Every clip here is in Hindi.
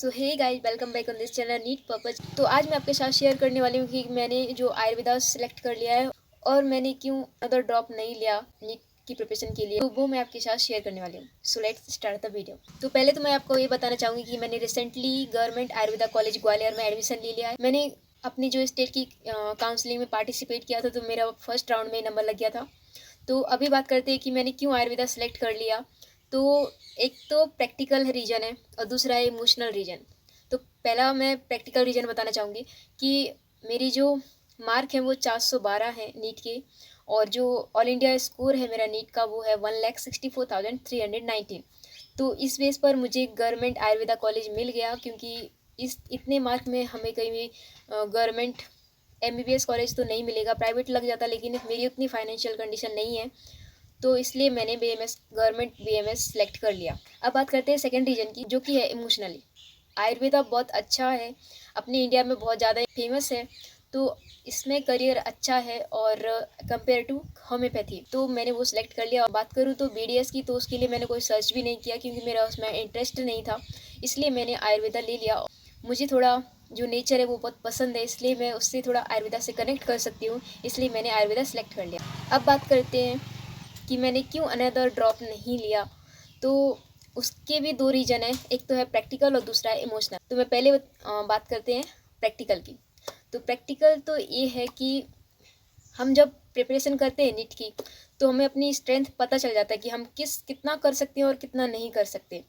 So hey guys, welcome back on this channel neat purpose. तो आज मैं आपके साथ शेयर करने वाली हूँ कि मैंने जो आयुर्वेदा सेलेक्ट कर लिया है और मैंने क्यों अदर ड्रॉप नहीं लिया नीट की प्रिपरेशन के लिए, तो वो मैं आपके साथ शेयर करने वाली हूँ। So let's start the video. तो पहले तो मैं आपको ये बताना चाहूँगी कि मैंने recently government Ayurveda college Gwalior में एडमिशन ले लिया है। मैंने अपनी जो स्टेट की काउंसलिंग में पार्टिसिपेट किया था, तो मेरा फर्स्ट राउंड में नंबर लग गया था। तो अभी बात करते हैं कि मैंने क्यों आयुर्वेदा सेलेक्ट कर लिया। तो एक तो प्रैक्टिकल रीज़न है और दूसरा है इमोशनल रीज़न। तो पहला मैं प्रैक्टिकल रीज़न बताना चाहूँगी कि मेरी जो मार्क है वो 412 है नीट के, और जो ऑल इंडिया स्कोर है मेरा नीट का वो है 1,64,319। तो इस बेस पर मुझे गवर्नमेंट आयुर्वेदा कॉलेज मिल गया, क्योंकि इस इतने मार्क में हमें कहीं भी गवर्नमेंट एमबीबीएस कॉलेज तो नहीं मिलेगा, प्राइवेट लग जाता, लेकिन मेरी उतनी फाइनेंशियल कंडीशन नहीं है, तो इसलिए मैंने बीएमएस गवर्नमेंट बीएमएस सेलेक्ट कर लिया। अब बात करते हैं सेकंड रीजन की, जो कि है इमोशनली। आयुर्वेदा बहुत अच्छा है, अपने इंडिया में बहुत ज़्यादा फेमस है, तो इसमें करियर अच्छा है और कंपेयर टू होम्योपैथी, तो मैंने वो सिलेक्ट कर लिया। और बात करूँ तो बीडीएस की, तो उसके लिए मैंने कोई सर्च भी नहीं किया, क्योंकि मेरा उसमें इंटरेस्ट नहीं था, इसलिए मैंने आयुर्वेदा ले लिया। मुझे थोड़ा जो नेचर है वो बहुत पसंद है, इसलिए मैं उससे थोड़ा आयुर्वेदा से कनेक्ट कर सकती हूँ, इसलिए मैंने आयुर्वेदा सेलेक्ट कर लिया। अब बात करते हैं कि मैंने क्यों अनदर ड्रॉप नहीं लिया। तो उसके भी दो रीज़न है, एक तो है प्रैक्टिकल और दूसरा है इमोशनल। तो मैं पहले बात करते हैं प्रैक्टिकल की। तो प्रैक्टिकल तो ये है कि हम जब प्रिपरेशन करते हैं नीट की, तो हमें अपनी स्ट्रेंथ पता चल जाता है कि हम कितना कर सकते हैं और कितना नहीं कर सकते।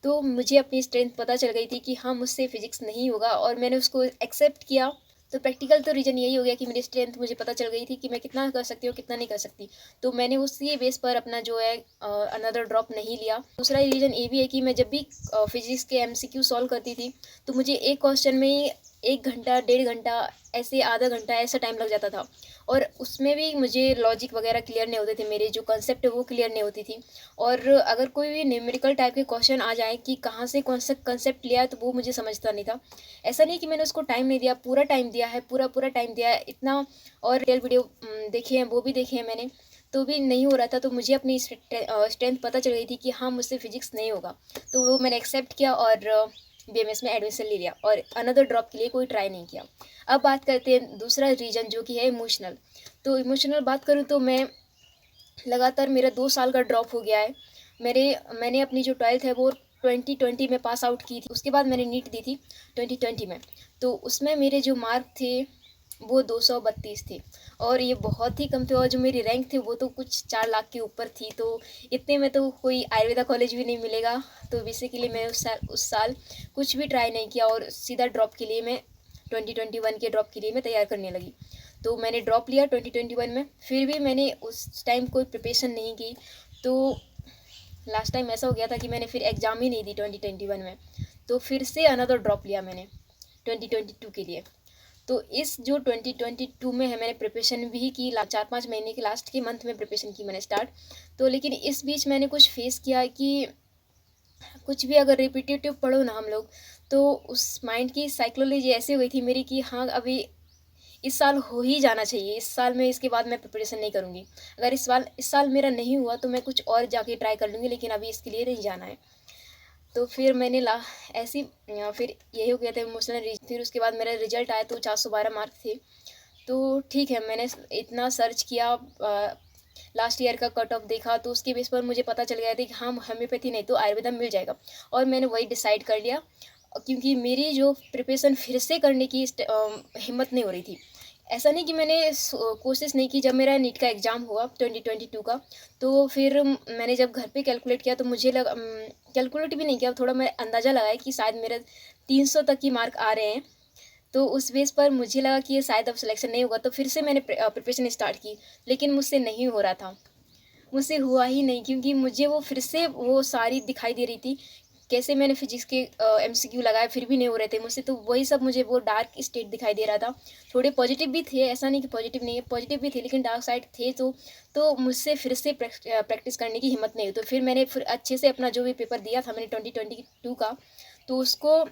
तो मुझे अपनी स्ट्रेंथ पता चल गई थी कि हाँ, मुझसे फिजिक्स नहीं होगा, और मैंने उसको एक्सेप्ट किया। तो प्रैक्टिकल तो रीज़न यही हो गया कि मेरी स्ट्रेंथ मुझे पता चल गई थी कि मैं कितना कर सकती हूँ, कितना नहीं कर सकती। तो मैंने उसी बेस पर अपना जो है अनदर ड्रॉप नहीं लिया। दूसरा रीज़न ये भी है कि मैं जब भी फिजिक्स के एमसीक्यू सॉल्व करती थी, तो मुझे एक क्वेश्चन में ही 1 घंटा 1.5 घंटा, ऐसे आधा घंटा ऐसा टाइम लग जाता था, और उसमें भी मुझे लॉजिक वगैरह क्लियर नहीं होते थे, मेरे जो कंसेप्ट है वो क्लियर नहीं होती थी। और अगर कोई भी न्यूमेरिकल टाइप के क्वेश्चन आ जाए कि कहाँ से कौन सा कंसेप्ट लिया है, तो वो मुझे समझता नहीं था। ऐसा नहीं कि मैंने उसको टाइम नहीं दिया, पूरा टाइम दिया है, पूरा पूरा टाइम दिया है इतना। और रियल वीडियो देखे हैं, वो भी देखे हैं मैंने, तो भी नहीं हो रहा था। तो मुझे अपनी स्ट्रेंथ पता चल गई थी कि हाँ, मुझसे फिजिक्स नहीं होगा, तो वो मैंने एक्सेप्ट किया और बीएमएस में एडमिशन ले लिया, और अनदर ड्रॉप के लिए कोई ट्राई नहीं किया। अब बात करते हैं दूसरा रीज़न, जो कि है इमोशनल। तो इमोशनल बात करूँ तो मैं लगातार, मेरा 2 साल का ड्रॉप हो गया है। मैंने अपनी जो 12th है वो 2020 में पास आउट की थी। उसके बाद मैंने नीट दी थी 2020 में। तो उसमें मेरे जो मार्क थे वो 232 थे, और ये बहुत ही कम थे, और जो मेरी रैंक थी वो तो कुछ 4 लाख के ऊपर थी। तो इतने में तो कोई आयुर्वेदा कॉलेज भी नहीं मिलेगा। तो बेसिकली मैं उस साल कुछ भी ट्राई नहीं किया, और सीधा ड्रॉप के लिए मैं 2021 के ड्रॉप के लिए मैं तैयार करने लगी। तो मैंने ड्रॉप लिया 2021 में। फिर भी मैंने उस टाइम कोई प्रिपरेशन नहीं की। तो लास्ट टाइम ऐसा हो गया था कि मैंने फिर एग्ज़ाम ही नहीं दी 2021 में। तो फिर से अनदर ड्रॉप लिया मैंने 2022 के लिए। तो इस जो 2022 में है, मैंने प्रिपरेशन भी की, 4-5 महीने के लास्ट के मंथ में प्रिपरेशन की मैंने स्टार्ट। तो लेकिन इस बीच मैंने कुछ फेस किया कि कुछ भी अगर रिपीटेटिव पढ़ो ना हम लोग, तो उस माइंड की साइकोलॉजी ऐसी हो गई थी मेरी कि हाँ, अभी इस साल हो ही जाना चाहिए, इस साल में, इसके बाद मैं प्रिपरेशन नहीं करूँगी। अगर इस साल मेरा नहीं हुआ, तो मैं कुछ और जाके ट्राई कर लूँगी, लेकिन अभी इसके लिए नहीं जाना है। तो फिर मैंने ऐसी फिर यही हो गया था इमोशनल। फिर उसके बाद मेरा रिजल्ट आया, तो 412 मार्क थे। तो ठीक है, मैंने इतना सर्च किया, लास्ट ईयर का कट ऑफ देखा, तो उसके बेस पर मुझे पता चल गया था कि हाँ, होम्योपैथी नहीं तो आयुर्वेदा मिल जाएगा, और मैंने वही डिसाइड कर लिया। क्योंकि मेरी जो प्रिपरेशन फिर से करने की हिम्मत नहीं हो रही थी। ऐसा नहीं कि मैंने कोशिश नहीं की। जब मेरा नीट का एग्ज़ाम हुआ 2022 का, तो फिर मैंने जब घर पे कैलकुलेट किया, तो मुझे कैलकुलेट भी नहीं किया, थोड़ा मैं अंदाज़ा लगाया कि शायद मेरा 300 तक की मार्क आ रहे हैं। तो उस बेस पर मुझे लगा कि ये शायद अब सिलेक्शन नहीं होगा, तो फिर से मैंने प्रिपरेशन स्टार्ट की, लेकिन मुझसे नहीं हो रहा था। मुझसे हुआ ही नहीं, क्योंकि मुझे वो फिर से वो सारी दिखाई दे रही थी। कैसे मैंने फिजिक्स के एमसीक्यू लगाए, फिर भी नहीं हो रहे थे मुझसे, तो वही सब मुझे वो डार्क स्टेट दिखाई दे रहा था। थोड़े पॉजिटिव भी थे, ऐसा नहीं कि पॉजिटिव नहीं है, पॉजिटिव भी थे, लेकिन डार्क साइड थे। तो मुझसे फिर से प्रैक्टिस करने की हिम्मत नहीं हुई। तो फिर मैंने फिर अच्छे से अपना जो भी पेपर दिया था मैंने 2022 का, तो उसको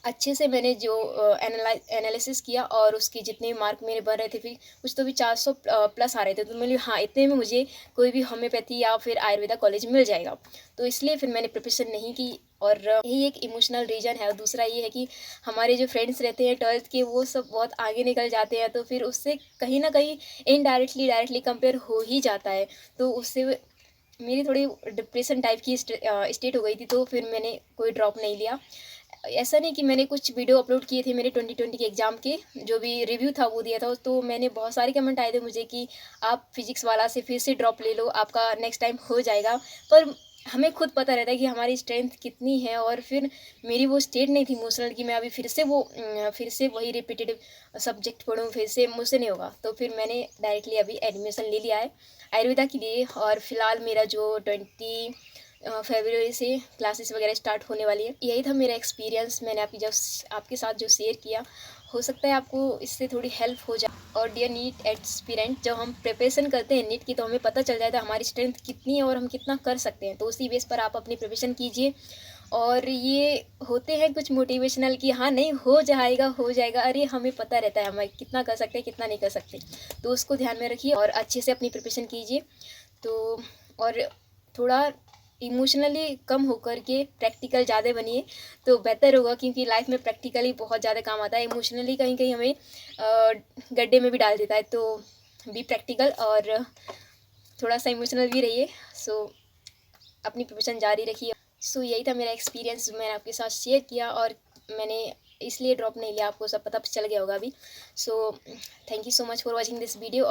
अच्छे से मैंने जो एनालिसिस किया और उसके जितने मार्क मेरे बन रहे थे, फिर कुछ तो भी 400 प्लस आ रहे थे, तो मैंने हाँ इतने में मुझे कोई भी होम्योपैथी या फिर आयुर्वेदा कॉलेज मिल जाएगा। तो इसलिए फिर मैंने प्रिपरेशन नहीं की और यही एक इमोशनल रीज़न है। और दूसरा ये है कि हमारे जो फ्रेंड्स रहते हैं 12th के, वो सब बहुत आगे निकल जाते हैं, तो फिर उससे कहीं ना कहीं इनडायरेक्टली डायरेक्टली कंपेयर हो ही जाता है। तो उससे मेरी थोड़ी डिप्रेशन टाइप की स्टेट हो गई थी, तो फिर मैंने कोई ड्रॉप नहीं लिया। ऐसा नहीं कि मैंने कुछ वीडियो अपलोड किए थे मेरे 2020 के एग्ज़ाम के, जो भी रिव्यू था वो दिया था, तो मैंने बहुत सारे कमेंट आए थे मुझे कि आप फिजिक्स वाला से फिर से ड्रॉप ले लो, आपका नेक्स्ट टाइम हो जाएगा। पर हमें खुद पता रहता है कि हमारी स्ट्रेंथ कितनी है, और फिर मेरी वो स्टेट नहीं थी इमोशनल कि मैं अभी फिर से वही रिपीटेटिव सब्जेक्ट पढ़ूँ, फिर से मुझसे नहीं होगा। तो फिर मैंने डायरेक्टली अभी एडमिशन ले लिया है आयुर्वेदा के लिए। और फिलहाल मेरा जो 20 फरवरी से क्लासेस वगैरह स्टार्ट होने वाली है। यही था मेरा एक्सपीरियंस, मैंने आपके साथ जो शेयर किया। हो सकता है आपको इससे थोड़ी हेल्प हो जाए। और डियर नीट एस्पिरेंट, जब हम प्रिपरेशन करते हैं नीट की, तो हमें पता चल जाता है हमारी स्ट्रेंथ कितनी है और हम कितना कर सकते हैं। तो उसी बेस पर आप अपनी प्रिपरेशन कीजिए। और ये होते हैं कुछ मोटिवेशनल कि हाँ नहीं हो जाएगा हो जाएगा, अरे हमें पता रहता है हम कितना कर सकते हैं कितना नहीं कर सकते। तो उसको ध्यान में रखिए और अच्छे से अपनी प्रिपरेशन कीजिए। तो और थोड़ा इमोशनली कम होकर के प्रैक्टिकल ज़्यादा बनिए, तो बेहतर होगा, क्योंकि लाइफ में प्रैक्टिकली बहुत ज़्यादा काम आता है। इमोशनली कहीं कहीं हमें गड्ढे में भी डाल देता है। तो बी प्रैक्टिकल और थोड़ा सा इमोशनल भी रहिए। सो अपनी प्रिपरेशन जारी रखिए। सो यही था मेरा एक्सपीरियंस, मैंने आपके साथ शेयर किया। और मैंने इसलिए ड्रॉप नहीं लिया, आपको सब पता चल गया होगा अभी। So thank you so much for watching this video.